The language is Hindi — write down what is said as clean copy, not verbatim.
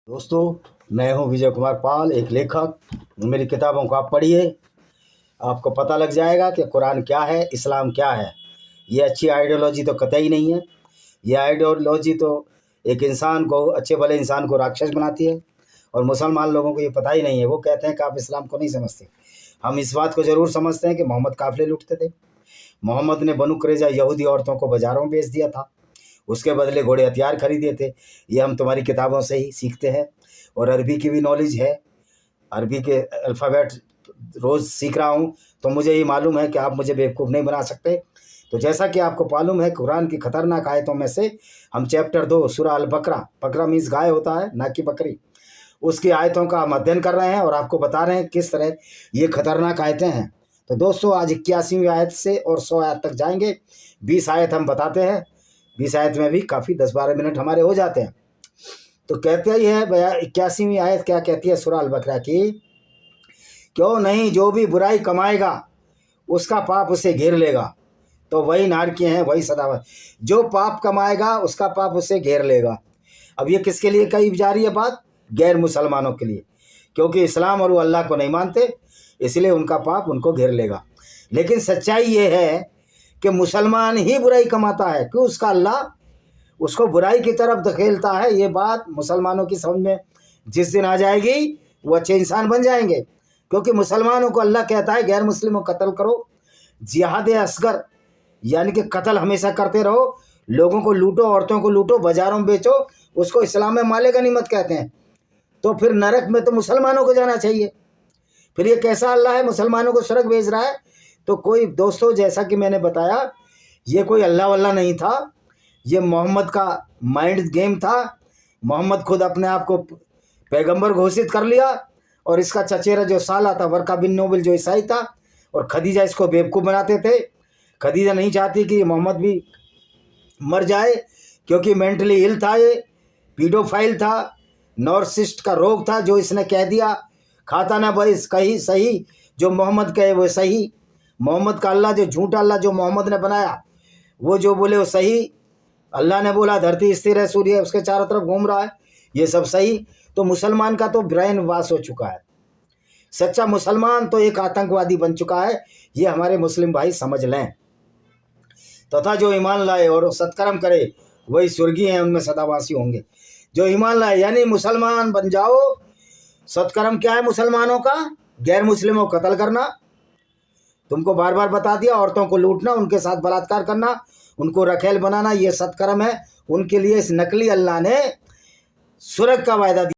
दोस्तों, मैं हूं विजय कुमार पाल, एक लेखक। मेरी किताबों को आप पढ़िए, आपको पता लग जाएगा कि कुरान क्या है, इस्लाम क्या है। ये अच्छी आइडियोलॉजी तो कतई नहीं है। ये आइडियोलॉजी तो एक इंसान को, अच्छे भले इंसान को राक्षस बनाती है। और मुसलमान लोगों को ये पता ही नहीं है। वो कहते हैं कि आप इस्लाम को नहीं समझते। हम इस बात को ज़रूर समझते हैं कि मोहम्मद काफ़िले लूटते थे। मोहम्मद ने बनु कुरैज़ा यहूदी औरतों को बाज़ारों में बेच दिया था, उसके बदले घोड़े हथियार खरीदे थे। ये हम तुम्हारी किताबों से ही सीखते हैं। और अरबी की भी नॉलेज है, अरबी के अल्फ़ाबेट रोज़ सीख रहा हूँ, तो मुझे ये मालूम है कि आप मुझे बेवकूफ़ नहीं बना सकते। तो जैसा कि आपको मालूम है, कुरान की ख़तरनाक आयतों में से हम चैप्टर 2 सूरह अल बकरा, बकरा मीन्स गाय होता है, ना कि बकरी, उसकी आयतों का हम अध्ययन कर रहे हैं और आपको बता रहे हैं किस तरह ये खतरनाक आयतें हैं। तो दोस्तों, आज 81वीं आयत से और 100 आयत तक जाएंगे। 20 आयत हम बताते हैं, 20 आयत में भी काफ़ी 10-12 मिनट हमारे हो जाते हैं। तो कहते ही है भैया, 81वीं आयत क्या कहती है सूरह अल बकरा की? क्यों नहीं, जो भी बुराई कमाएगा उसका पाप उसे घेर लेगा। तो वही नारकी हैं, वही सदावत, जो पाप कमाएगा उसका पाप उसे घेर लेगा। अब ये किसके लिए कही जा रही है बात? गैर मुसलमानों के लिए, क्योंकि इस्लाम और वो अल्लाह को नहीं मानते, इसलिए उनका पाप उनको घेर लेगा। लेकिन सच्चाई ये है कि मुसलमान ही बुराई कमाता है, क्यों? उसका अल्लाह उसको बुराई की तरफ धकेलता है। ये बात मुसलमानों की समझ में जिस दिन आ जाएगी, वो अच्छे इंसान बन जाएंगे। क्योंकि मुसलमानों को अल्लाह कहता है गैर मुस्लिमों को कत्ल करो, जिहाद असगर यानी कि कत्ल हमेशा करते रहो, लोगों को लूटो, औरतों को लूटो, बाजारों में बेचो, उसको इस्लाम में माले गनीमत कहते हैं। तो फिर नरक में तो मुसलमानों को जाना चाहिए। फिर ये कैसा अल्लाह है मुसलमानों को स्वर्ग भेज रहा है? तो कोई दोस्तों, जैसा कि मैंने बताया, ये कोई अल्लाह वल्लाह नहीं था, ये मोहम्मद का माइंड गेम था। मोहम्मद खुद अपने आप को पैगंबर घोषित कर लिया, और इसका चचेरा जो साला था, वर्का बिन नोबल, जो ईसाई था, और खदीजा इसको बेवकूफ़ बनाते थे। खदीजा नहीं चाहती कि मोहम्मद भी मर जाए, क्योंकि मेंटली इल था, ये पीडोफाइल था, नॉर्सिस्ट का रोग था, जो इसने कह दिया खाता ना भाई कहीं सही, जो मोहम्मद कहे वो सही। मोहम्मद का अल्लाह, जो झूठा अल्लाह जो मोहम्मद ने बनाया, वो जो बोले वो सही। अल्लाह ने बोला धरती स्थिर है, सूर्य उसके चारों तरफ घूम रहा है, ये सब सही। तो मुसलमान का तो ब्रेन वाश हो चुका है। सच्चा मुसलमान तो एक आतंकवादी बन चुका है। ये हमारे मुस्लिम भाई समझ लें। तथा जो ईमान लाए और सत्कर्म करे वही स्वर्गीय हैं, उनमें सदावासी होंगे। जो ईमान लाए यानी मुसलमान बन जाओ। सत्कर्म क्या है मुसलमानों का? गैर मुस्लिमों को कत्ल करना, तुमको बार बार बता दिया, औरतों को लूटना, उनके साथ बलात्कार करना, उनको रखेल बनाना, ये सत्कर्म है। उनके लिए इस नकली अल्लाह ने स्वर्ग का वायदा दिया।